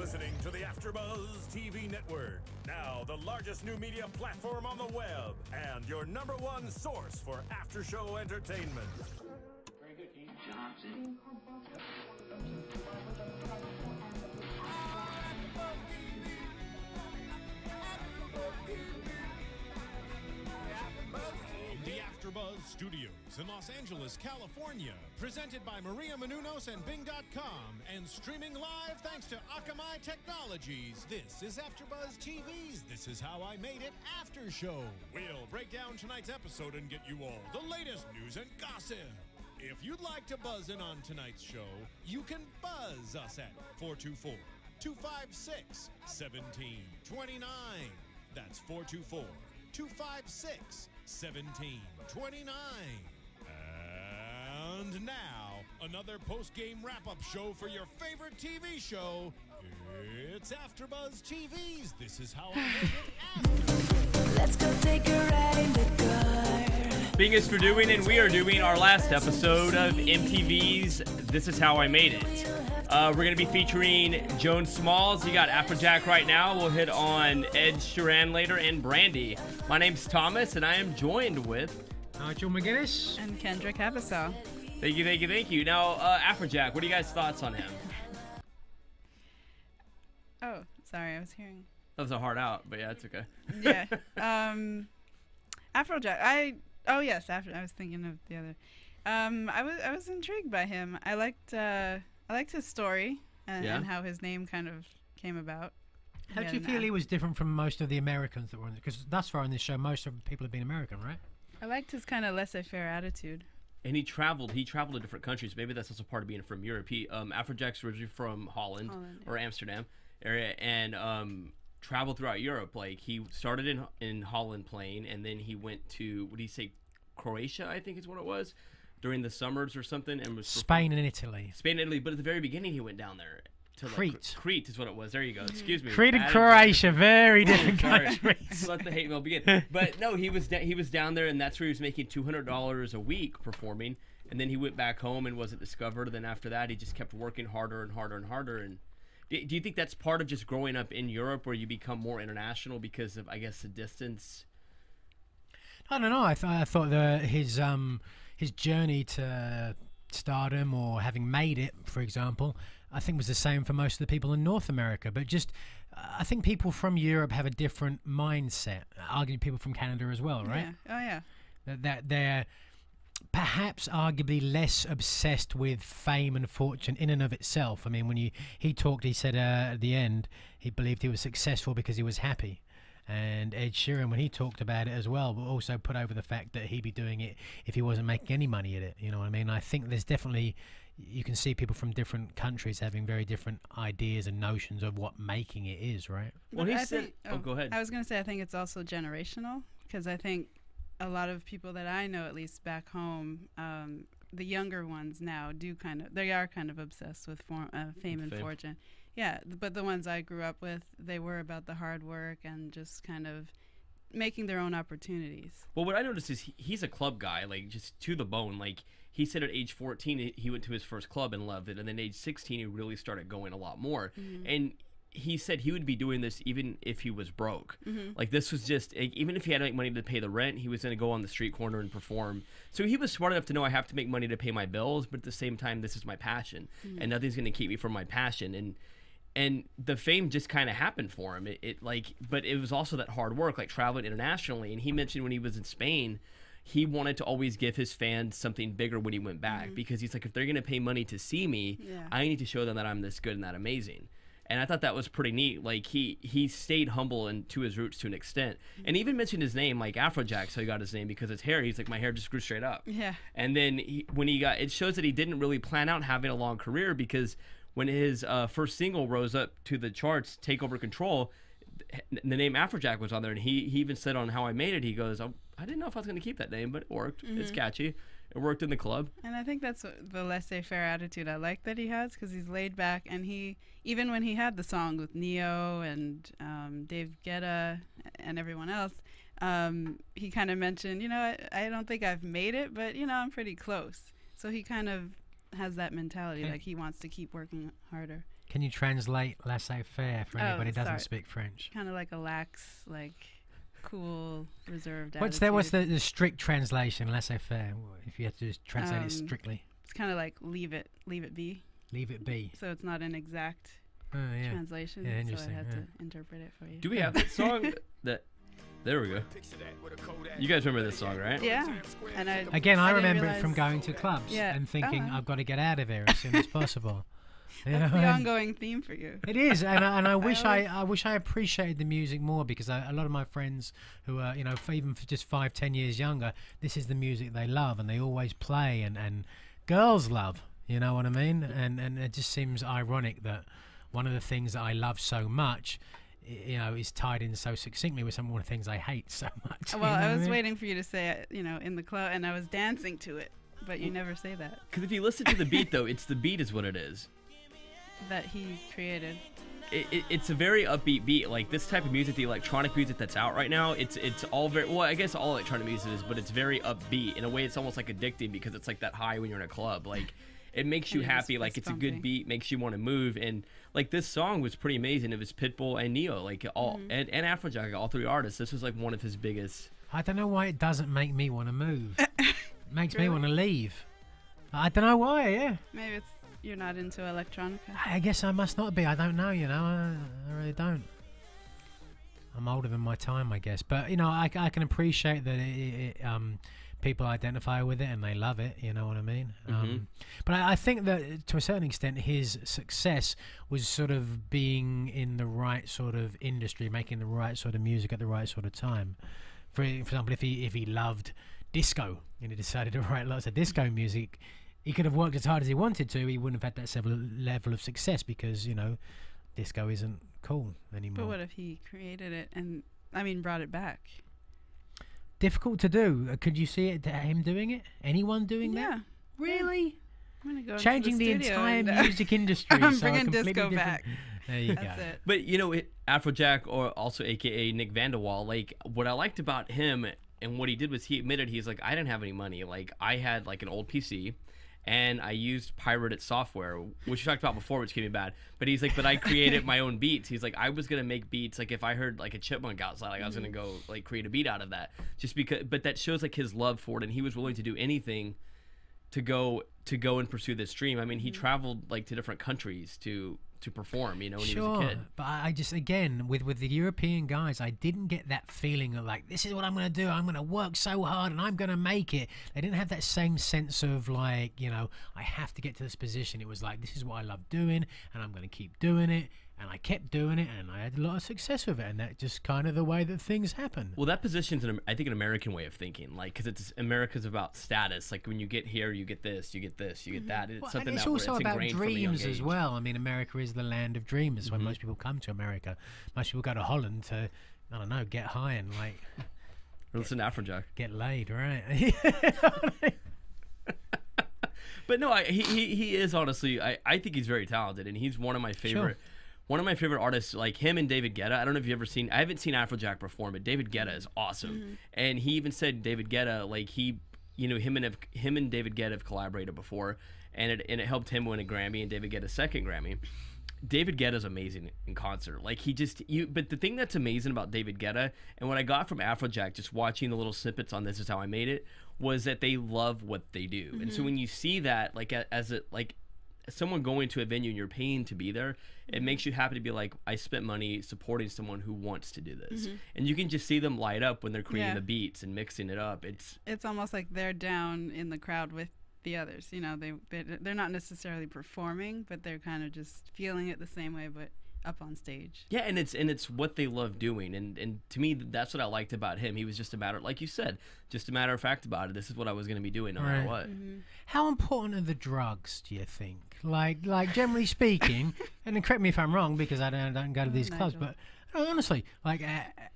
listening to the AFTERBUZZ TV network, now the largest new media platform on the web, and your #1 source for after-show entertainment. Very good, King Johnson. The AFTERBUZZ Studios in Los Angeles, California, presented by Maria Menounos and Bing.com, and streaming live thanks to Akamai Technologies. This is AFTERBUZZ TV's This Is How I Made It After Show. We'll break down tonight's episode and get you all the latest news and gossip. If you'd like to buzz in on tonight's show, you can buzz us at 424-256-1729. That's 424-256-1729. And now, another post-game wrap-up show for your favorite TV show. It's AFTERBUZZ TV's This Is How I Made It After Show. Let's go take a ride in the car. Being as for doing, and we are doing our last episode of MTV's This Is How I Made It. We're going to be featuring Joan Smalls. You got Afrojack right now. We'll hit on Sheeran later and Brandy. My name's Thomas, and I am joined with Nigel McGuinness and Kendra Kabasele. Thank you, thank you, thank you. Now, Afrojack, what are you guys' thoughts on him? Oh, sorry, I was hearing. That was a hard out, but yeah, it's okay. Yeah. Afrojack. I was thinking of the other. I was intrigued by him. I liked his story and how his name kind of came about. How do you feel he was different from most of the Americans that were in it? Because thus far in this show, most of the people have been American, right? I liked his kind of laissez-faire attitude. And he traveled to different countries. Maybe that's also part of being from Europe. Afrojack's originally from Holland or Amsterdam area, and traveled throughout Europe. Like, he started in Holland playing, and then he went to, what do you say, Croatia, I think is what it was, during the summers or something, and was Spain and Italy. Spain and Italy, but at the very beginning he went down there to Crete. Crete is what it was. There you go. Excuse me. Crete and Croatia, very different countries. Let the hate mail begin. But no, he was down there, and that's where he was making $200 a week performing. And then he went back home and wasn't discovered. And then after that, he just kept working harder and harder and harder. And do you think that's part of just growing up in Europe, where you become more international because of, I guess, the distance? I don't know. I thought that his journey to stardom, or having made it, for example, I think was the same for most of the people in North America. But just, I think people from Europe have a different mindset. Arguably people from Canada as well, right? Yeah. Oh, yeah. That they're perhaps arguably less obsessed with fame and fortune in and of itself. I mean, when he talked, he said at the end, he believed he was successful because he was happy. And Ed Sheeran, when he talked about it as well, but also put over the fact that he'd be doing it if he wasn't making any money at it. You know what I mean? I think there's definitely, you can see people from different countries having very different ideas and notions of what making it is, right? Well, he said, go ahead. I was going to say, I think it's also generational, because I think a lot of people that I know, at least back home, the younger ones now they are kind of obsessed with fame and fortune. Yeah, but the ones I grew up with, they were about the hard work and just kind of making their own opportunities. Well, what I noticed is he's a club guy, like, just to the bone. Like, he said at age 14 he went to his first club and loved it, and then at age 16 he really started going a lot more. Mm-hmm. And he said he would be doing this even if he was broke. Mm-hmm. Like, this was just, even if he had to make money to pay the rent, he was going to go on the street corner and perform. So he was smart enough to know, I have to make money to pay my bills, but at the same time, this is my passion, and nothing's going to keep me from my passion. And the fame just kind of happened for him. But it was also that hard work, like traveling internationally. And he mentioned when he was in Spain, he wanted to always give his fans something bigger when he went back, because he's like, if they're going to pay money to see me, I need to show them that I'm this good and that amazing. And I thought that was pretty neat. Like, he stayed humble and to his roots to an extent. And even mentioned his name, like Afrojack, so he got his name because his hair, he's like, my hair just grew straight up. Yeah. And then it shows that he didn't really plan out having a long career, because when his first single rose up to the charts, Take Over Control, the name Afrojack was on there, and he even said on How I Made It, he goes, I didn't know if I was going to keep that name, but it worked. It's catchy. It worked in the club. And I think that's the laissez-faire attitude I like that he has, because he's laid back, and even when he had the song with Neo and Dave Guetta and everyone else, he kind of mentioned, I don't think I've made it, but, I'm pretty close. So he kind of has that mentality, like he wants to keep working harder. Can you translate laissez-faire for anybody who doesn't sorry. speak French? Kind of like a lax, like cool, reserved What's attitude. the strict translation, laissez-faire, if you have to just translate it strictly? It's kind of like leave it be. Leave it be. So it's not an exact Oh, yeah. translation. Yeah, So interesting, I had yeah. to interpret it for you. Do we have that song? There we go. You guys remember this song, right? Yeah. And Again, I didn't remember it from realize- going to clubs Yeah. and thinking, Oh. I've got to get out of here as soon as possible. You That's know, the and ongoing theme for you. it is, and I wish always- I wish I appreciated the music more, because a lot of my friends who are, you know, even for just 5-10 years younger, this is the music they love and they always play, and girls love. You know what I mean? And it just seems ironic that one of the things that I love so much, you know, is tied in so succinctly with some of the things I hate so much. Well, you know I what was mean? waiting for you to say it, you know, in the club, and I was dancing to it, but you never say that. Because if you listen to the beat, though, it's the beat is what it is. That he created. It's a very upbeat beat. Like this type of music, the electronic music that's out right now, it's all very, well, I guess all electronic music is, but it's very upbeat. In a way, it's almost like addicting because it's like that high when you're in a club. Like it makes you Yeah, happy. it's Like it's a pumping. good beat, makes you want to move. And like this song was pretty amazing. It was Pitbull and Neo, like all and Afrojack, all three artists. This was like one of his biggest. I don't know why it doesn't make me want to move. It makes me Really? want to leave. I don't know why. Yeah. Maybe it's you're not into electronica. I guess I must not be. I don't know, you know. I really don't. I'm older than my time, I guess. But, you know, I can appreciate that people identify with it and they love it, you know what I mean? But I think that, to a certain extent, his success was sort of being in the right sort of industry, making the right sort of music at the right sort of time. For example, if he loved disco and he decided to write lots of disco music, he could have worked as hard as he wanted to. He wouldn't have had that level of success because, you know, disco isn't cool anymore. But what if he created it and, I mean, brought it back? Difficult to do. Could you see it, him doing it? Anyone doing Yeah. that? Really? I'm gonna go Changing into the the studio entire and, music industry. I'm so a bringing completely disco different- back. There you That's go. it. But you know, Afrojack, or also AKA Nick Vanderwall, like what I liked about him and what he did was he admitted, he's like, I didn't have any money. Like I had like an old PC. And I used pirated software, which we talked about before, which can be bad. But he's like, but I created my own beats. He's like, I was gonna make beats. Like if I heard like a chipmunk outside, like I was gonna go like create a beat out of that, just because. But that shows like his love for it, and he was willing to do anything to go and pursue this dream. I mean, he traveled like to different countries to perform, you know, when he was a kid. But I just, again, with the European guys, I didn't get that feeling of like, this is what I'm going to do. I'm going to work so hard and I'm going to make it. They didn't have that same sense of like, you know, I have to get to this position. It was like, this is what I love doing and I'm going to keep doing it. And I kept doing it and I had a lot of success with it. And that's just kind of the way that things happen. Well, that position's, I think, an American way of thinking. Like, because it's America's about status. Like, when you get here, you get this, you get this, you get that. It's Well, something and it's that also it's about ingrained from a young dreams as age. well. I mean, America is the land of dreamers. When most people come to America, most people go to Holland to, I don't know, get high and like Listen to Afrojack. get laid, right? But no, he is honestly. I think he's very talented, and he's one of my favorite. One of my favorite artists, like him and David Guetta. I don't know if you've ever seen. I haven't seen Afrojack perform, but David Guetta is awesome. And he even said David Guetta, like he, you know, him and David Guetta have collaborated before, and it helped him win a Grammy and David Guetta's second Grammy. David Guetta's amazing in concert. Like but the thing that's amazing about David Guetta, and what I got from Afrojack, just watching the little snippets on This Is How I Made It, was that they love what they do. And so when you see that, like as someone going to a venue and you're paying to be there, it makes you happy to be like, I spent money supporting someone who wants to do this. And you can just see them light up when they're creating Yeah. the beats and mixing it up. It's almost like they're down in the crowd with the others. You know, they're not necessarily performing, but they're kind of just feeling it the same way, but up on stage. Yeah, and it's what they love doing, and to me that's what I liked about him. He was just a matter, like you said, just a matter of fact about it. This is what I was going to be doing no matter what. How important are the drugs, do you think? Like generally speaking, and then correct me if I'm wrong because I don't go to these clubs, Nigel. but honestly, like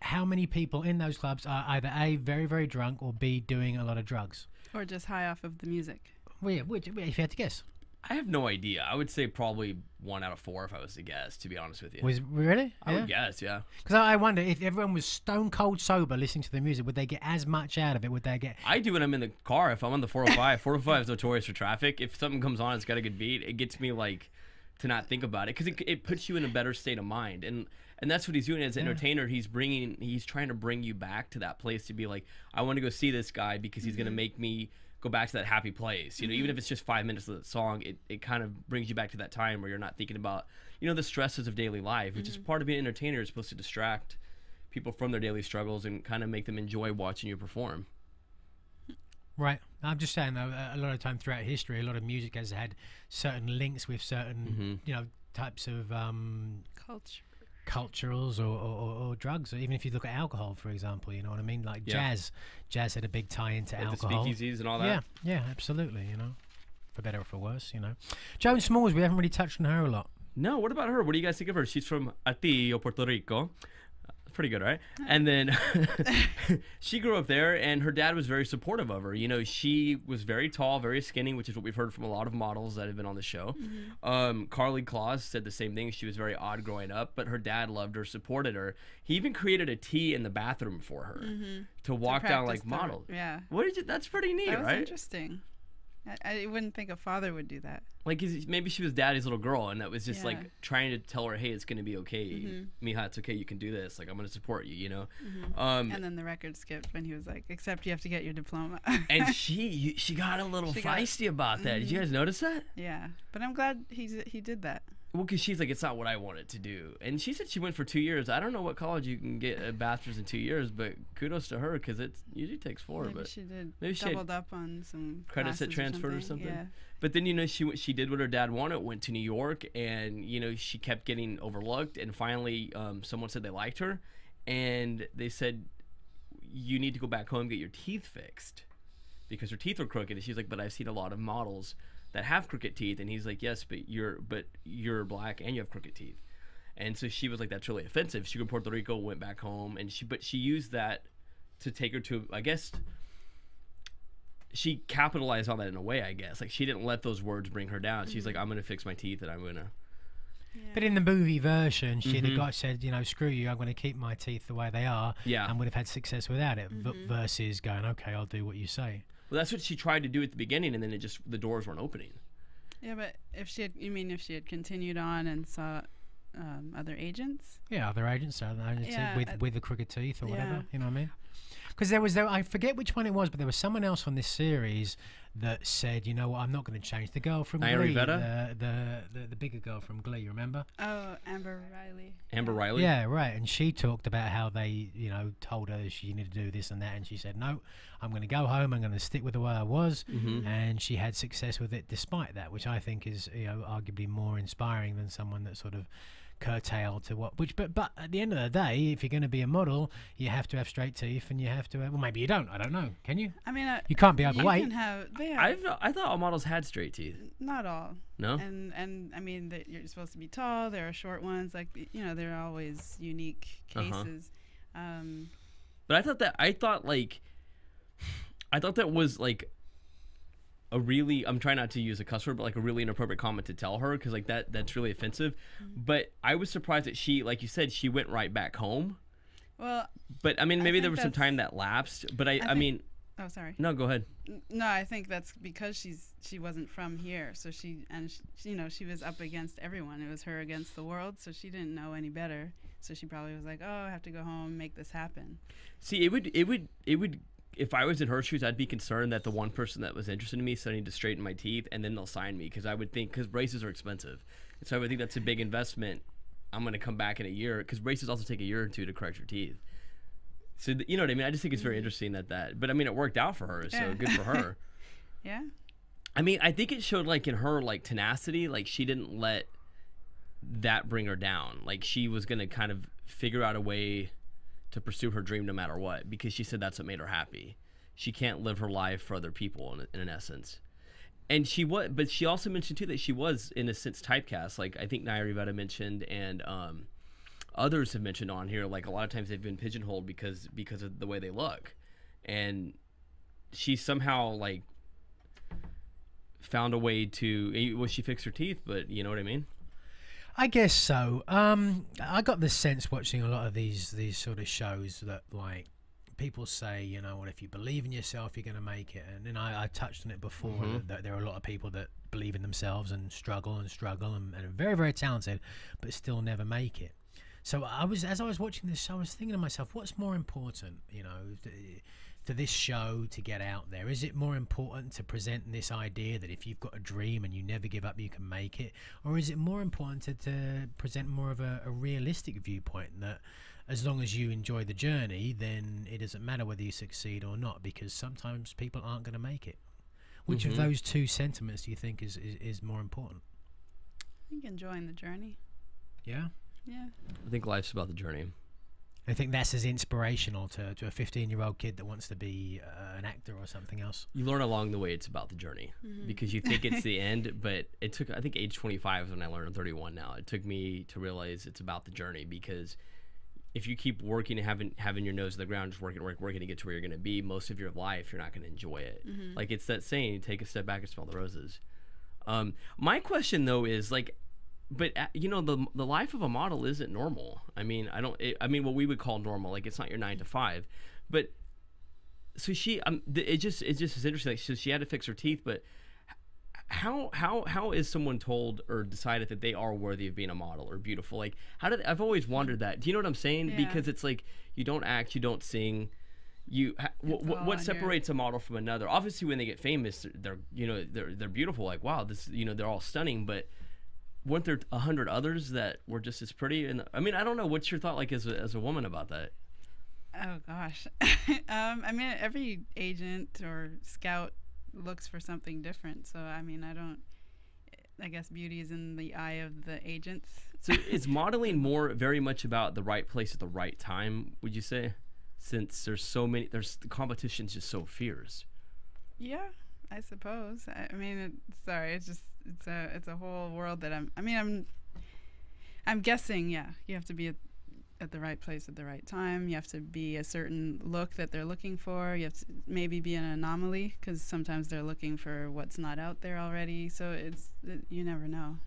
how many people in those clubs are either A, very, very drunk, or B, doing a lot of drugs? Or just high off of the music. Well, yeah, if you had to guess. I have no idea. I would say probably 1 out of 4 if I was to guess, to be honest with you. Was really? I would guess, yeah. Because I wonder if everyone was stone cold sober listening to the music, would they get as much out of it? Would they get? I do when I'm in the car. If I'm on the 405, 405 is notorious for traffic. If something comes on, it's got a good beat. It gets me like to not think about it, because it puts you in a better state of mind, and that's what he's doing as an entertainer. He's trying to bring you back to that place to be like, I want to go see this guy because he's gonna make me go back to that happy place. You know, even if it's just 5 minutes of the song, it kind of brings you back to that time where you're not thinking about, you know, the stresses of daily life, which is part of being an entertainer. Is supposed to distract people from their daily struggles and kind of make them enjoy watching you perform. Right. I'm just saying, though, a lot of time throughout history, a lot of music has had certain links with certain, you know, types of culturals or drugs. Or even if you look at alcohol, for example, you know what I mean? Like jazz had a big tie into alcohol. The speakeasies and all that. Yeah, absolutely, you know. For better or for worse, you know. Joan Smalls, we haven't really touched on her a lot. No, what about her? What do you guys think of her? She's from Atillo, Puerto Rico. Pretty good, right? And then she grew up there, and her dad was very supportive of her. You know, she was very tall, very skinny, which is what we've heard from a lot of models that have been on the show. Carly Claus said the same thing. She was very odd growing up, but her dad loved her, supported her. He even created a tea in the bathroom for her to walk down like models. Yeah. What did you? That's pretty neat, that was right? Interesting. I wouldn't think a father would do that. Like, maybe she was daddy's little girl, and that was just like trying to tell her, hey, it's gonna be okay, Mija, it's okay, you can do this. Like, I'm gonna support you, you know. And then the record skipped when he was like, except you have to get your diploma. And she got a little feisty about that. Did you guys notice that? Yeah, but I'm glad he did that. Well, because she's like, it's not what I wanted to do. And she said she went for 2 years. I don't know what college you can get a bachelor's in 2 years, but kudos to her, because it usually takes 4. Maybe but she did. Maybe she doubled up on some credits that transferred or something. Yeah. But then, you know, she did what her dad wanted, went to New York, and, you know, she kept getting overlooked. And finally, someone said they liked her, and they said, you need to go back home and get your teeth fixed, because her teeth were crooked. And she's like, but I've seen a lot of models that have crooked teeth. And he's like, yes, but you're black and you have crooked teeth. And so she was like, that's really offensive. She went to Puerto Rico, went back home, and she used that to take her to, I guess, she capitalized on that in a way, I guess. Like, she didn't let those words bring her down. She's like, I'm gonna fix my teeth, and I'm gonna. Yeah. But in the movie version, the guy said, you know, screw you, I'm going to keep my teeth the way they are, and would have had success without it, versus going, okay, I'll do what you say. Well, that's what she tried to do at the beginning, and then the doors weren't opening. Yeah, but if she had continued on and saw other agents? Yeah, other agents with the crooked teeth or whatever, you know what I mean? Because I forget which one it was, but there was someone else on this series that said, you know what, I'm not going to change. The girl from Glee, the bigger girl from Glee, you remember? Oh, Amber Riley. Amber Riley? Yeah, right. And she talked about how they, you know, told her she needed to do this and that, and she said, no, I'm going to go home, I'm going to stick with the way I was, and she had success with it despite that, which I think is, you know, arguably more inspiring than someone that sort of curtailed to what but at the end of the day, if you're going to be a model, you have to have straight teeth, and you have to have, well, maybe you don't, I don't know, can you? I mean, you can't be overweight. I thought all models had straight teeth. Not all. No. And I mean, you're supposed to be tall. There are short ones, like, you know, there are always unique cases. But I thought that was like a really, I'm trying not to use a cuss word, but like a really inappropriate comment to tell her, because like that's really offensive. But I was surprised that she, like you said, she went right back home. Well, but I mean, maybe there was some time that lapsed, but I mean, oh, sorry. No, go ahead. No, I think that's because she wasn't from here, so she you know, she was up against everyone. It was her against the world, so she didn't know any better. So she probably was like, oh, I have to go home, make this happen. See, it would. If I was in her shoes, I'd be concerned that the one person that was interested in me said I need to straighten my teeth, and then they'll sign me, because I would think, because braces are expensive, and so I would think that's a big investment. I'm going to come back in a year, because braces also take a year or two to correct your teeth. So you know what I mean? I just think it's very interesting that, but I mean, it worked out for her, so good for her. Yeah. I mean, I think it showed like in her like tenacity, like she didn't let that bring her down. Like she was going to kind of figure out a way to pursue her dream no matter what, because she said that's what made her happy. She can't live her life for other people in an essence. And she was, but she also mentioned too that she was in a sense typecast. Like I think Nairi Veta mentioned, and others have mentioned on here, like a lot of times they've been pigeonholed because of the way they look. And she somehow like found a way to, well, she fixed her teeth, but you know what I mean? I guess so. I got the sense watching a lot of these sort of shows that like people say, you know, well, if you believe in yourself, you're going to make it. And then I touched on it before that there are a lot of people that believe in themselves and struggle and are very, very talented, but still never make it. So as I was watching this show, I was thinking to myself, what's more important, you know, to this show to get out there? Is it more important to present this idea that if you've got a dream and you never give up, you can make it? Or is it more important to present more of a realistic viewpoint that as long as you enjoy the journey, then it doesn't matter whether you succeed or not, because sometimes people aren't going to make it? Which of those two sentiments do you think is more important? I think enjoying the journey. Yeah? Yeah. I think life's about the journey. I think that's as inspirational to a 15-year-old kid that wants to be an actor or something else. You learn along the way it's about the journey, because you think it's the end, but it took, I think age 25 is when I learned. I'm 31 now. It took me to realize it's about the journey, because if you keep working and having your nose to the ground, just working to get to where you're going to be, most of your life you're not going to enjoy it. Like it's that saying, take a step back and smell the roses. My question though is like, but you know, the life of a model isn't normal. I mean, I mean what we would call normal, like it's not your 9 to 5. But so she, it just is interesting. Like, so she had to fix her teeth, but how is someone told or decided that they are worthy of being a model or beautiful? Like, I've always wondered that. Do you know what I'm saying? Yeah. Because it's like you don't act, you don't sing. What separates a model from another? Obviously, when they get famous, they're beautiful. Like, wow, this, you know, they're all stunning. But weren't there 100 others that were just as pretty? And I mean, I don't know. What's your thought like as a woman about that? Oh gosh. I mean, every agent or scout looks for something different. So I mean, I guess beauty is in the eye of the agents. So is modeling very much about the right place at the right time, would you say? Since the competition's just so fierce. Yeah, I suppose. I mean, it's a whole world that I'm guessing, yeah, you have to be at the right place at the right time. You have to be a certain look that they're looking for. You have to maybe be an anomaly, because sometimes they're looking for what's not out there already. So you never know.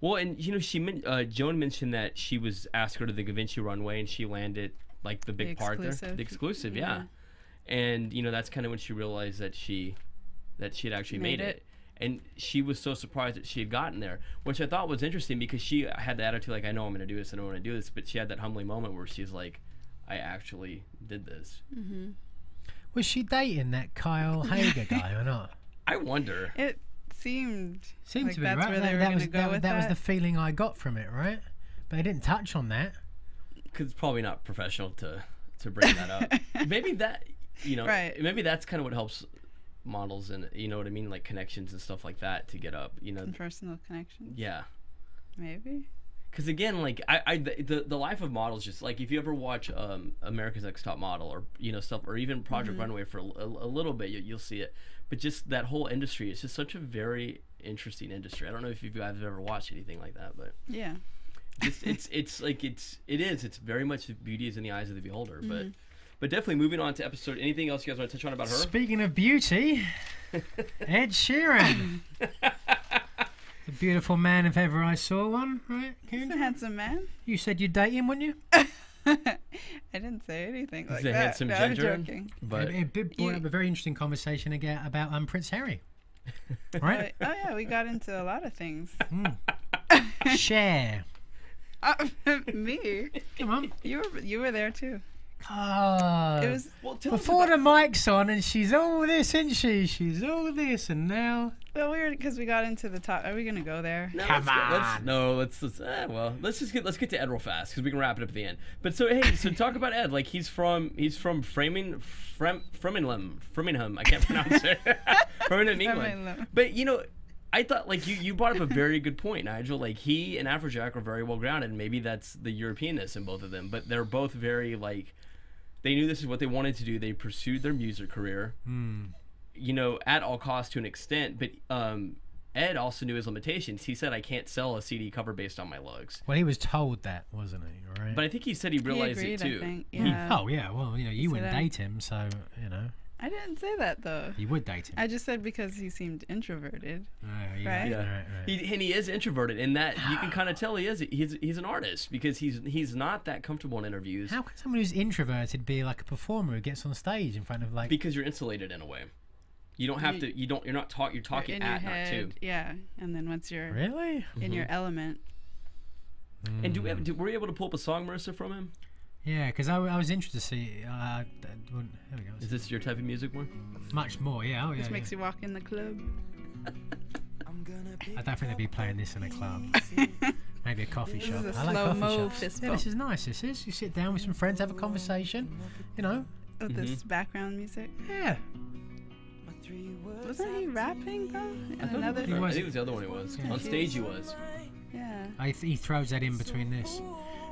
Well, and you know, Joan mentioned that she was asked to go to the Da Vinci runway and she landed like the big part there, the exclusive, yeah. And you know, that's kind of when she realized that she had actually made it. And she was so surprised that she had gotten there, which I thought was interesting, because she had the attitude like, I know I'm going to do this, I know I'm going to do this, but she had that humbling moment where she's like, I actually did this. Was she dating that Kyle Hager guy or not? I wonder. It seemed like to be that's right. where they were going to go with that. That was the feeling I got from it, right? But they didn't touch on that. Because it's probably not professional to bring that up. Maybe that, you know, maybe that's kind of what helps models, and you know what I mean, like connections and stuff like that to get up, you know, some personal connections. Yeah, maybe. Because again, like the life of models, just like if you ever watch America's Next Top Model, or you know, stuff, or even Project Runway for a little bit, you'll see it. But just that whole industry, it's just such a very interesting industry. I don't know if you guys have ever watched anything like that, but yeah, it's very much beauty is in the eyes of the beholder. But definitely moving on to episode. Anything else you guys want to touch on about her? Speaking of beauty, Ed Sheeran. The beautiful man if ever I saw one, right? He's a handsome man. You said you'd date him, wouldn't you? I didn't say anything like that. He's a handsome ginger. I'm joking. But it brought up a very interesting conversation again about Prince Harry. Right? Oh yeah, we got into a lot of things. Share. Me? Come on. You were there too. It was before the mic's on, and she's all this, isn't she? She's all this, and now. Well, because we got into the top. Are we gonna go there? No, Come on. Let's get to Ed real fast, because we can wrap it up at the end. But so hey, so talk about Ed. Like he's from Framingham. I can't pronounce it. Framingham, England. But you know, I thought like you brought up a very good point, Nigel. Like he and Afrojack are very well grounded. And maybe that's the Europeanness in both of them, but they're both very like. They knew this is what they wanted to do. They pursued their music career, you know, at all costs to an extent. But Ed also knew his limitations. He said, I can't sell a CD cover based on my looks. Well, he was told that, wasn't he? Right? But I think he said he realized agreed, it too. I think. Yeah. Oh, yeah. Well, you know, you wouldn't date him, so, you know. I didn't say that, though. You would date him. I just said because he seemed introverted. Right? Yeah. Right. He is introverted, and that you can kind of tell he is. He's an artist, because he's not that comfortable in interviews. How can someone who's introverted be like a performer who gets on stage in front of like... Because you're insulated in a way. You don't have to. You're not talk. You're talking in at, your head, not to. Yeah, and then once you're Really? in your element. And were you able to pull up a song, Marissa, from him? Yeah, because I was interested to see. Here we go. Is this your type of music more? Much more? Yeah. Oh yeah. This makes you walk in the club. I don't think they'd be playing this in a club. Maybe a coffee This shop. is a I like slow coffee mo shops. fist Yeah, bump. this is nice. This is. You sit down with some friends, have a conversation. You know. With this background music. Yeah. Wasn't he rapping though? In another. I think it was the other one. He was on stage. He was. Yeah. He throws that in between this.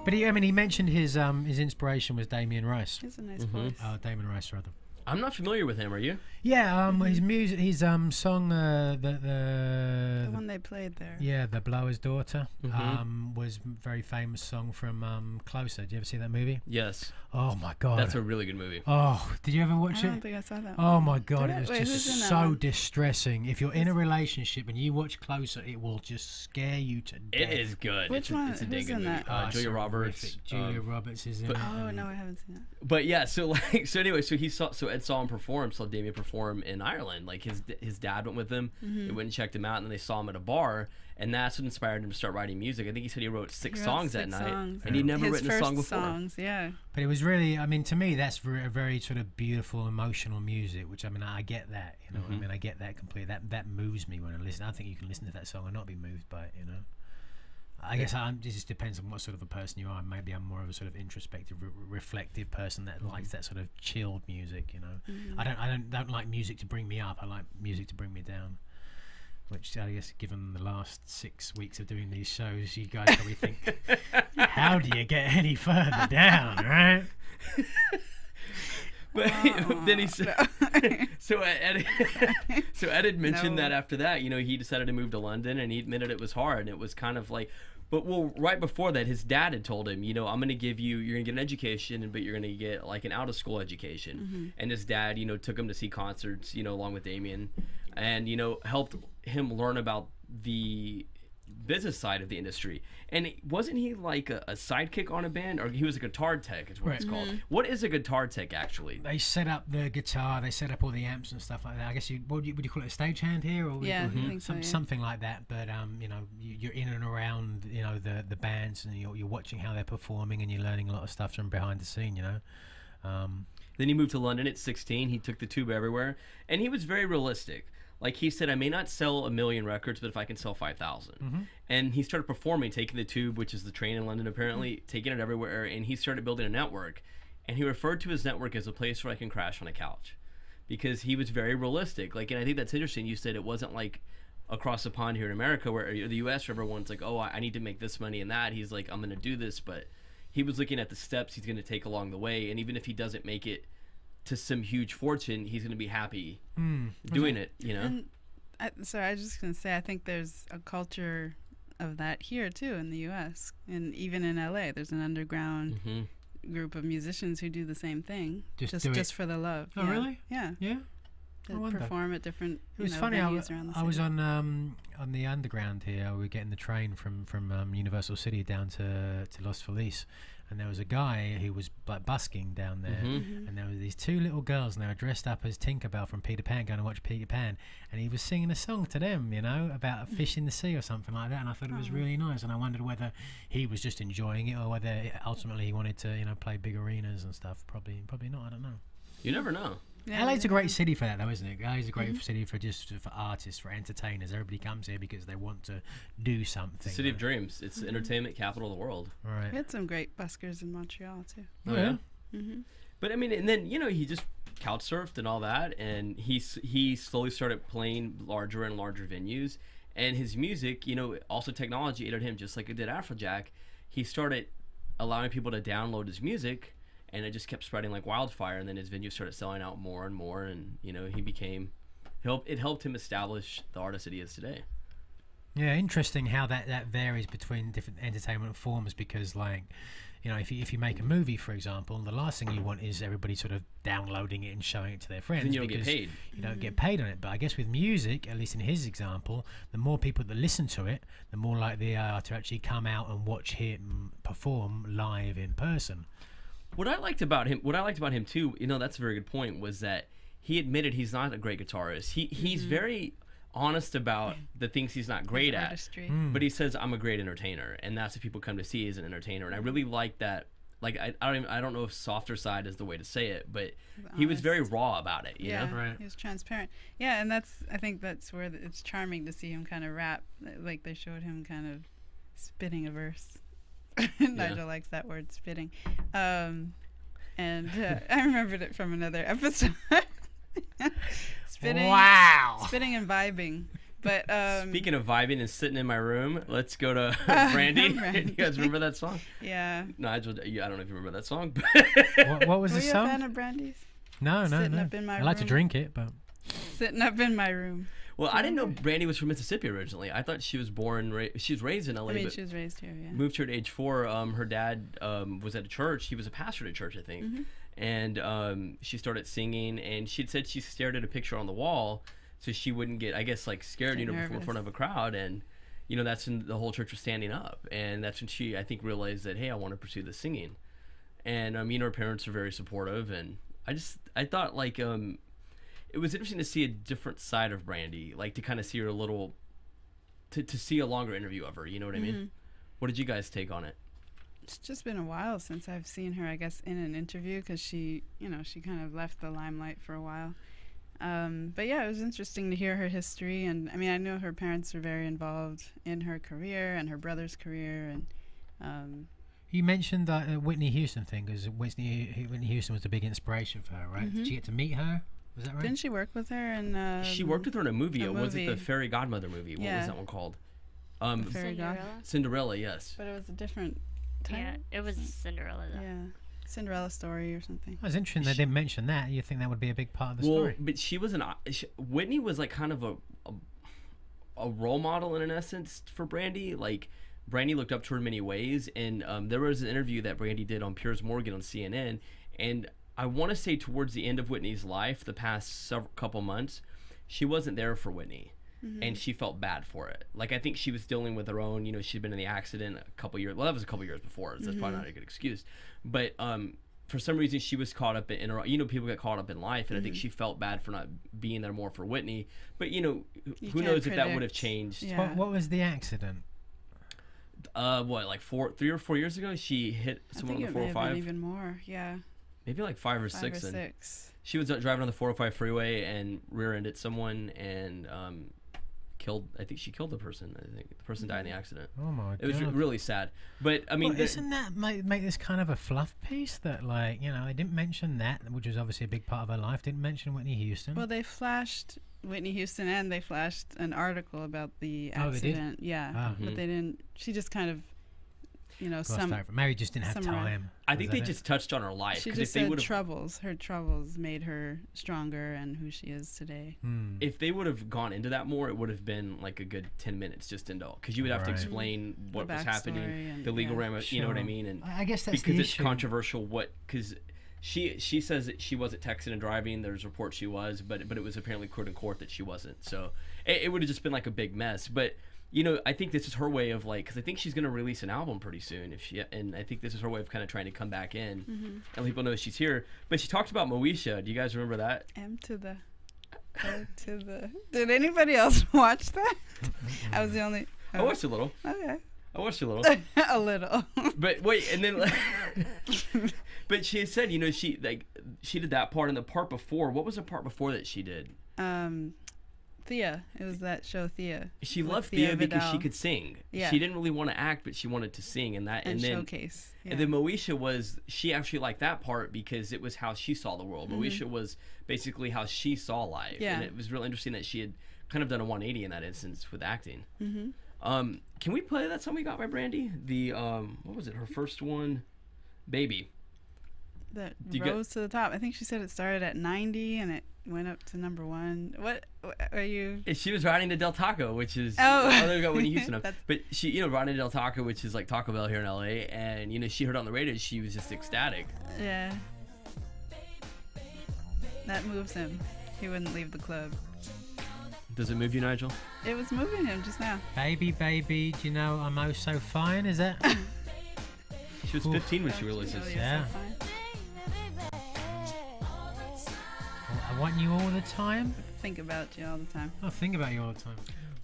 But he mentioned his inspiration was Damien Rice. He has a nice voice. Damon Rice rather. I'm not familiar with him. Are you? Yeah, his music, his song, The the one they played there. yeah, the Blower's Daughter, was a very famous song from Closer. Did you ever see that movie? Yes. Oh my God, That's a really good movie. Oh, did you ever watch I don't it? think I saw that. Oh one. my God, Did it was Wait, who's in just that so one? distressing. If you're in a relationship and you watch Closer, it will just scare you to death. It is good. Which it's one? It's a Who's dang good in movie. that? It's Julia Roberts. horrific. Julia Roberts is in it. Oh no, I haven't seen it. But yeah, so anyway, so Ed saw him perform, saw Damien perform in Ireland. Like his dad went with him. They went and checked him out, and then they saw him at a bar, and that's what inspired him to start writing music. I think he said he wrote six He wrote songs 6 that night, songs. and he'd never His written a first song before. songs, yeah. But it was really, I mean, to me, that's a very sort of beautiful, emotional music, which, I mean, I get that, you know, I mean, I get that completely. That moves me when I listen. I think you can listen to that song and not be moved by it, you know. I guess it just depends on what sort of a person you are. Maybe I'm more of a sort of introspective, reflective person that likes that sort of chilled music, you know. I don't like music to bring me up. I like music to bring me down. Which I guess, given the last 6 weeks of doing these shows, you guys probably think, how do you get any further down, right? But then he said, so Ed had mentioned that after that, you know, he decided to move to London, and he admitted it was hard, and it was kind of like, but right before that, his dad had told him, you know, you're gonna get an education, but you're gonna get like an out of school education. And his dad, you know, took him to see concerts, you know, along with Damien, and, you know, helped him learn about the business side of the industry. And wasn't he like a sidekick on a band, or he was a guitar tech is what it's called? What is a guitar tech actually? They set up the guitar, they set up all the amps and stuff like that. I guess would you call it a stagehand here, or Yeah, I think so, yeah. something like that. But you know, you're in and around, you know, the bands, and you're watching how they're performing, and you're learning a lot of stuff from behind the scene, you know. Then he moved to London at 16. He took the tube everywhere, and he was very realistic. Like he said, I may not sell 1 million records, but if I can sell 5,000. And he started performing, taking the tube, which is the train in London apparently, taking it everywhere, and he started building a network. And he referred to his network as a place where I can crash on a couch, because he was very realistic. Like, and I think that's interesting. You said it wasn't like across the pond here in America, where the U.S. where everyone's like, oh, I need to make this money and that. He's like, I'm going to do this, but he was looking at the steps he's going to take along the way, and even if he doesn't make it to some huge fortune, he's going to be happy doing it, you know. And I was just gonna say, I think there's a culture of that here too in the U.S. and even in L.A. There's an underground group of musicians who do the same thing, just for the love. Oh, really? Yeah. Yeah. They perform at different. It was funny. I was on the underground here. We were getting the train from Universal City down to Los Feliz, and there was a guy who was like busking down there, and there were these 2 little girls, and they were dressed up as Tinkerbell from Peter Pan, going to watch Peter Pan, and he was singing a song to them, you know, about a fish in the sea or something like that, and I thought it was really nice, and I wondered whether he was just enjoying it or whether ultimately he wanted to, you know, play big arenas and stuff. Probably not. I don't know. You never know. Yeah, LA's a great city for that, though, isn't it? LA's a great city for artists, for entertainers. Everybody comes here because they want to do something. City of Dreams. It's the entertainment capital of the world. Right. We had some great buskers in Montreal too. Oh, yeah. But I mean, and then, you know, he just couch surfed and all that, and he slowly started playing larger and larger venues, and his music, you know, also technology aided him, just like it did Afrojack. He started allowing people to download his music, and it just kept spreading like wildfire, and then his venue started selling out more and more, and, you know, it helped him establish the artist that he is today. Yeah, interesting how that varies between different entertainment forms, because, like, you know, if you make a movie, for example, the last thing you want is everybody sort of downloading it and showing it to their friends. Then you don't get paid. You don't get paid on it. But I guess with music, at least in his example, the more people that listen to it, the more likely they are to actually come out and watch him perform live in person. What I liked about him too, you know, that's a very good point, was that he admitted he's not a great guitarist. He's very honest about the things he's not great at. Artistry. But he says, I'm a great entertainer, and that's what people come to see as an entertainer. And I really like that. Like, I don't know if softer side is the way to say it, but he was very raw about it, you know? Right. He was transparent. Yeah, and I think that's where it's charming to see him kind of rap. Like, they showed him kind of spitting a verse. Nigel likes that word, spitting. And I remembered it from another episode. Spitting. Wow. Spitting and vibing. But speaking of vibing and sitting in my room, let's go to Brandy. You guys remember that song? Yeah. Nigel, I don't know if you remember that song. What was Were the you song? a fan of Brandy's? No. Sitting up in my I like to room. drink it, but Sitting up in my room. Well, I didn't know Brandy was from Mississippi originally. I thought she was she was raised in LA. I mean, but she was raised here, yeah. moved here at age 4. Her dad was at a church. He was a pastor at a church, I think. And she started singing, and she'd said she stared at a picture on the wall so she wouldn't get, I guess, like scared, Get before in front of a crowd. And, that's when the whole church was standing up. And that's when she, I think, realized that, hey, I want to pursue the singing. And, her parents are very supportive. And I thought, like, it was interesting to see a different side of Brandy, like to kind of see her a little, to see a longer interview of her, you know what I mean? What did you guys take on it? It's just been a while since I've seen her, I guess, in an interview, because she kind of left the limelight for a while. But yeah, it was interesting to hear her history, and I mean, I know her parents were very involved in her career and her brother's career, and you mentioned that Whitney Houston thing, because Whitney Houston was a big inspiration for her, right? Did you get to meet her? Was that right? Didn't she work with her? And She worked with her in a movie. Was it the movie. Fairy Godmother movie? What was that one called? Fairy God. Cinderella, yes. But it was a different title. Yeah, it was Cinderella though. Yeah, Cinderella story or something. It was interesting they didn't mention that. You think that would be a big part of the story? But she was Whitney was like kind of a role model in an essence for Brandy. Like, Brandy looked up to her in many ways, and there was an interview that Brandy did on Piers Morgan on CNN, and I want to say towards the end of Whitney's life, the past couple months, she wasn't there for Whitney, and she felt bad for it. Like, I think she was dealing with her own, she'd been in the accident a couple years. Well, that was a couple years before, so that's probably not a good excuse. But for some reason, she was caught up in her. People get caught up in life, and I think she felt bad for not being there more for Whitney. But who knows if that would have changed? Yeah. What was the accident? Like 3 or 4 years ago, she hit someone on the 405. Even more, yeah. Maybe like 5 or 6. She was driving on the 405 freeway and rear-ended someone and killed. I think she killed the person. I think the person died in the accident. Oh my god! It was really sad. But I mean, isn't that make this kind of a fluff piece that, like, they didn't mention that, which was obviously a big part of her life. Didn't mention Whitney Houston. Well, they flashed Whitney Houston, and they flashed an article about the accident. They did? Yeah, but they didn't. She just kind of, Mary just didn't have summarize. time. I think they just touched on her life. She just said her troubles made her stronger and who she is today. If they would have gone into that more, it would have been like a good 10 minutes just into, because you would have to explain what was happening, the legal ramifications, you know what I mean? And I guess that's because the it's issue. controversial. Because she says that she wasn't texting and driving. There's reports she was, but it was apparently quote in court that she wasn't. So it would have just been like a big mess. But I think this is her way of, like, because I think she's going to release an album pretty soon, and I think this is her way of kind of trying to come back in and let people know she's here. But she talked about Moesha. Do you guys remember that? M to the O to the. Did anybody else watch that? I was the only. I watched a little. Okay. I watched a little. A little. But wait, and then, but she said, she did that part, and the part before. What was the part before that she did? Thea. It was that show Thea. She loved Thea because she could sing. Yeah. She didn't really want to act, but she wanted to sing, and then showcase. Yeah. And then Moesha she actually liked that part because it was how she saw the world. Moesha was basically how she saw life. Yeah. And it was real interesting that she had kind of done a 180 in that instance with acting. Can we play that song we got by Brandy? The what was it? Her first one, Baby. That rose to the top. I think she said it started at 90 and it went up to #1. What are you? She was riding to Del Taco, which is we got Whitney Houston up. But she, riding to Del Taco, which is like Taco Bell here in LA, and she heard it on the radio. She was just ecstatic. Yeah. That moves him. He wouldn't leave the club. Does it move you, Nigel? It was moving him just now. Baby, baby, do you know I'm oh so fine? Is that? She was 15 when she released this. Yeah. Want you all the time? Think about you all the time. I think about you all the time.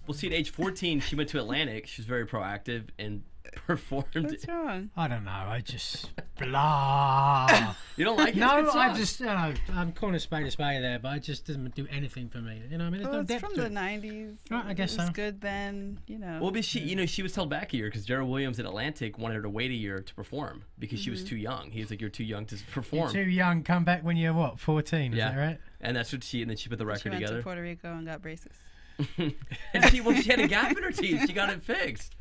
Well, see, at age 14, she went to Atlantic. She was very proactive and performed. What's wrong? I don't know. I just blah. You don't like it? No, I just I'm calling a spade there, but it just doesn't do anything for me. You know, what I mean, there's Well, no it's depth from to the it. 90s. Right, I guess it was so. good then, you know. Well, but she was held back a year because Gerald Williams at Atlantic wanted her to wait a year to perform because she was too young. He was like, "You're too young to perform." You're too young. Come back when you're what, 14? Is Yeah. that right? And that's what and then she put the she record went together. to Puerto Rico and got braces. And she had a gap in her teeth. She got it fixed.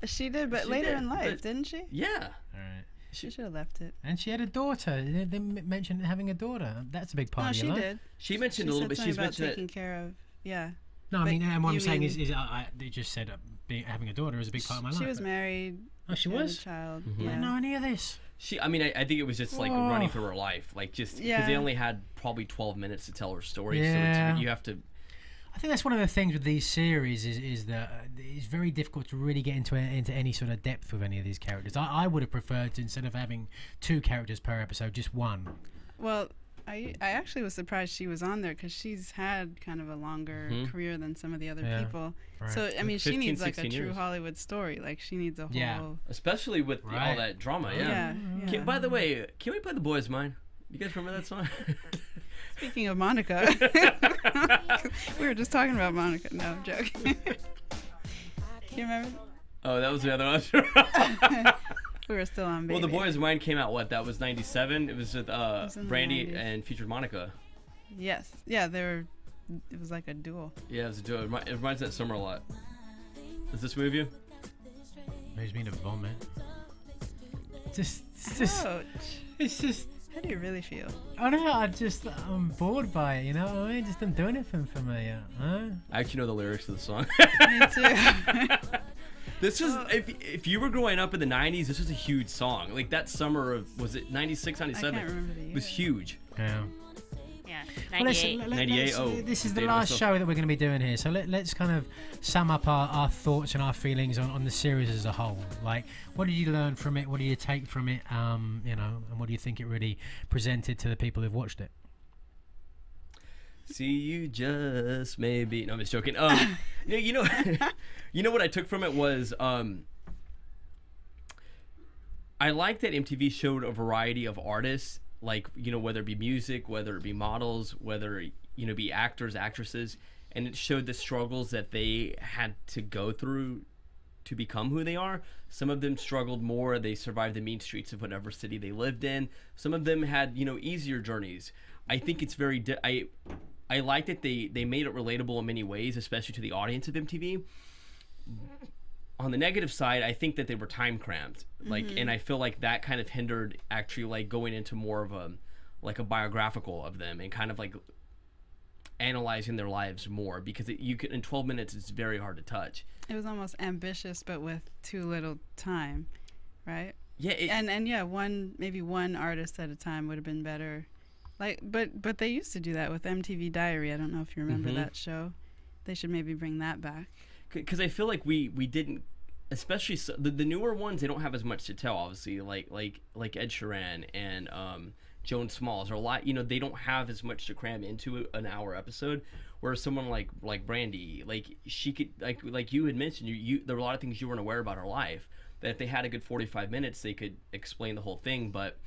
She did, but She later did, in life, but- didn't she? Yeah. All right. She should have left it. And she had a daughter. They mentioned having a daughter. That's a big part No, of your she life. did. She mentioned She a little said bit. something She's about mentioned taking it. care of. Yeah. No, I But mean, what I'm you saying mean- is they just said having a daughter is a big part of my life. She was married. Oh, she had a was? child. I Yeah. didn't know any of this. I mean, I think it was just like Whoa. running through her life, like just because Yeah. they only had probably 12 minutes to tell her story. Yeah. So you have to. I think that's one of the things with these series is that it's very difficult to really get into any sort of depth with any of these characters. I would have preferred to, instead of having 2 characters per episode, just one. Well, I actually was surprised she was on there because she's had kind of a longer career than some of the other Yeah, people. right. So I mean, she 15, needs like a 16 true years. Hollywood story. Like she needs a whole. Yeah. Especially with all Right. that drama, yeah. Yeah. yeah. By the way, can we play The Boy's Mine? You guys remember that song? Speaking of Monica, we were just talking about Monica. No, I'm joking. You remember? Oh, that was the other one. We were still on Baby. Well, The Boy's Mine came out, what? That was 97? It was with was in the Brandy 90s. and featured Monica. Yes. Yeah, they were. It was like a duel. Yeah, it was a duo. It reminds me of that summer a lot. Does this move you? Makes me to vomit. It's Ouch. just. How do you really feel? I don't know. I'm bored by it. You know, I mean, it just doesn't do anything for me. Huh? I actually know the lyrics to the song. Me too. This was, if you were growing up in the 90s, this was a huge song. Like that summer of, was it 96, I 97? can't remember the year. It was huge. Yeah. Yeah, Well, 98. 98, this is the dated last myself. show that we're going to be doing here. So let's kind of sum up our thoughts and our feelings on the series as a whole. Like, what did you learn from it? What do you take from it? You know, and what do you think it really presented to the people who've watched it? See you just maybe. No, I'm just joking. You know, you know what I took from it was I like that MTV showed a variety of artists, like, you know, whether it be music, whether it be models, whether, you know, be actors, actresses, and it showed the struggles that they had to go through to become who they are. Some of them struggled more. They survived the mean streets of whatever city they lived in. Some of them had, you know, easier journeys. I think it's very I like that they made it relatable in many ways, especially to the audience of MTV. On the negative side, I think that they were time cramped, like, and I feel like that kind of hindered actually like going into more of a biographical of them and kind of like analyzing their lives more, because you could, in 12 minutes it's very hard to touch. It was almost ambitious, but with too little time, right? Yeah, And yeah, maybe one artist at a time would have been better. Like, but they used to do that with MTV Diary. I don't know if you remember that show. They should maybe bring that back. because I feel like we didn't, especially the newer ones, they don't have as much to tell, obviously, like Ed Sheeran and Joan Smalls, or a lot, you know, they don't have as much to cram into an hour episode, whereas someone like Brandy, like she could, like you had mentioned, there were a lot of things you weren't aware about her life, that if they had a good 45 minutes they could explain the whole thing. But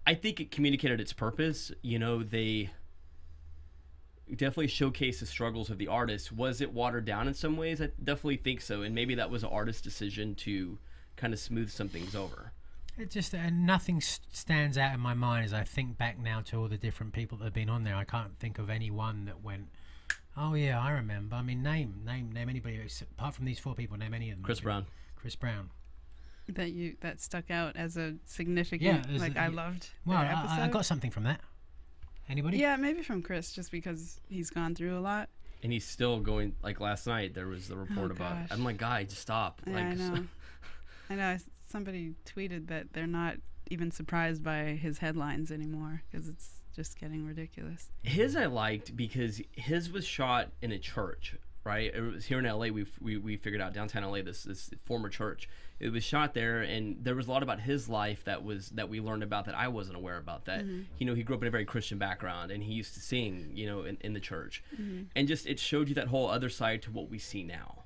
I think it communicated its purpose. You know, they definitely showcased the struggles of the artist. Was it watered down in some ways? I definitely think so, and maybe that was an artist's decision to kind of smooth some things over. It just nothing stands out in my mind as I think back now to all the different people that have been on there. I can't think of any one that went, oh yeah, I remember. I mean, name anybody apart from these 4 people. Name any of them. Chris Brown. Chris Brown. That stuck out as a significant. Yeah, like I loved. Well, their episode. I got something from that. Anybody? Yeah, maybe from Chris, just because he's gone through a lot. And he's still going, like last night there was the report about it. gosh. I'm like, guy, just stop. Yeah, Like, I know. I know. Somebody tweeted that they're not even surprised by his headlines anymore because it's just getting ridiculous. his I liked because his was shot in a church, right? It was here in LA. We figured out downtown LA, this former church, It was shot there, and there was a lot about his life that we learned about that I wasn't aware about. That you know, he grew up in a very Christian background, and he used to sing, you know, in the church, and just it showed you that whole other side to what we see now.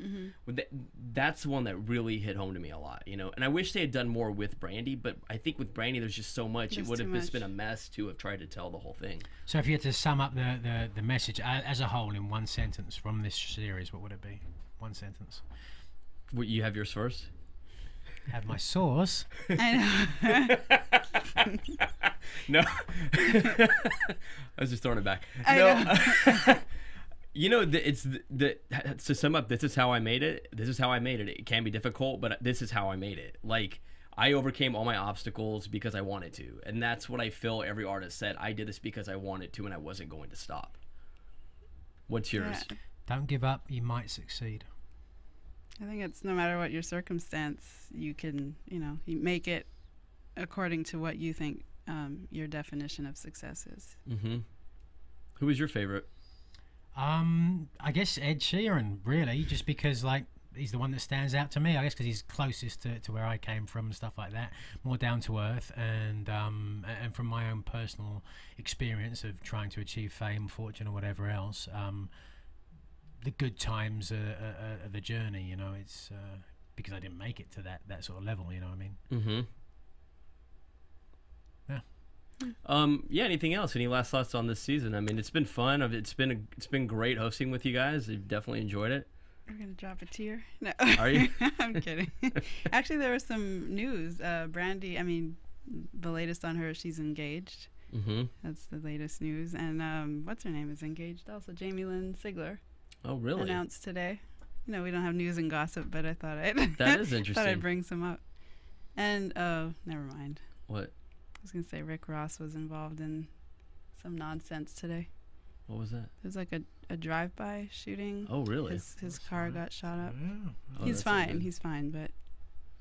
That's the one that really hit home to me a lot, you know. And I wish they had done more with Brandy, but I think with Brandy there's just so much. It would have just been a mess to have tried to tell the whole thing. So if you had to sum up the message as a whole in one sentence from this series, what would it be? One sentence. What, you have yours first? Have my sauce. I know. No. I was just throwing it back. No. You know, to sum up, this is how I made it. This is how I made it. It can be difficult, but this is how I made it. Like, I overcame all my obstacles because I wanted to. And that's what I feel every artist said. I did this because I wanted to, and I wasn't going to stop. What's yours? Yeah. Don't give up. You might succeed. I think it's no matter what your circumstance, you can, you know, you make it according to what you think your definition of success is. Who was your favorite? I guess Ed Sheeran, really, just because, like, he's the one that stands out to me. I guess because he's closest to where I came from and stuff like that, more down to earth, and from my own personal experience of trying to achieve fame, fortune, or whatever else. The good times are the journey, you know. It's because I didn't make it to that sort of level, you know what I mean? Yeah. Anything else? Any last thoughts on this season? I mean, it's been fun. It's been great hosting with you guys. I've definitely enjoyed it. I'm gonna drop a tear. No. Are you? I'm kidding. Actually, there was some news. Brandy, I mean, the latest on her, she's engaged. That's the latest news. And what's her name is engaged also. Jamie Lynn Sigler. Oh, really? Announced today. You know, we don't have news and gossip, but I thought that is interesting. thought I'd bring some up. And never mind. What? I was gonna say Rick Ross was involved in some nonsense today. What was that? It was like a drive-by shooting. Oh, really? His car got shot up. Oh, He's fine. He's fine, but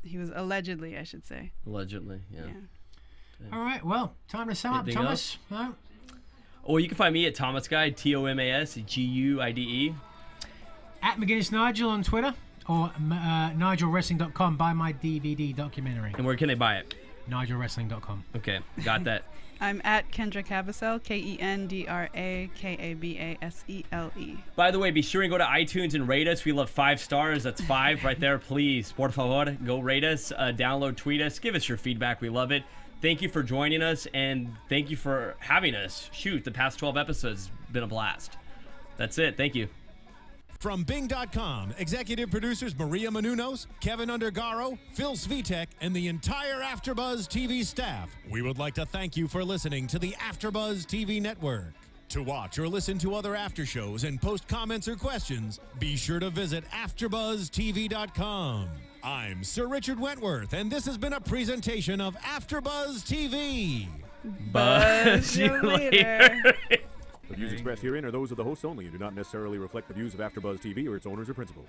he was allegedly, I should say. Allegedly, yeah. All right, well, time to sum up, Thomas. No? Well, you can find me at Thomas Guide, ThomasGuide. At McGuinness Nigel on Twitter, or NigelWrestling.com. Buy my DVD documentary. And where can they buy it? NigelWrestling.com. Okay, got that. I'm at Kendra Kabasele, KendraKabasele. By the way, be sure and go to iTunes and rate us. We love 5 stars. That's 5 right there. Please, por favor, go rate us, download, tweet us, give us your feedback. We love it. Thank you for joining us, and thank you for having us. Shoot, the past 12 episodes have been a blast. That's it. Thank you. From Bing.com, executive producers Maria Menounos, Kevin Undergaro, Phil Svitek, and the entire AfterBuzz TV staff, we would like to thank you for listening to the AfterBuzz TV network. To watch or listen to other after shows and post comments or questions, be sure to visit AfterBuzzTV.com. I'm Sir Richard Wentworth, and this has been a presentation of AfterBuzz TV. Buzz you later. The views expressed herein are those of the hosts only and do not necessarily reflect the views of AfterBuzz TV or its owners or principals.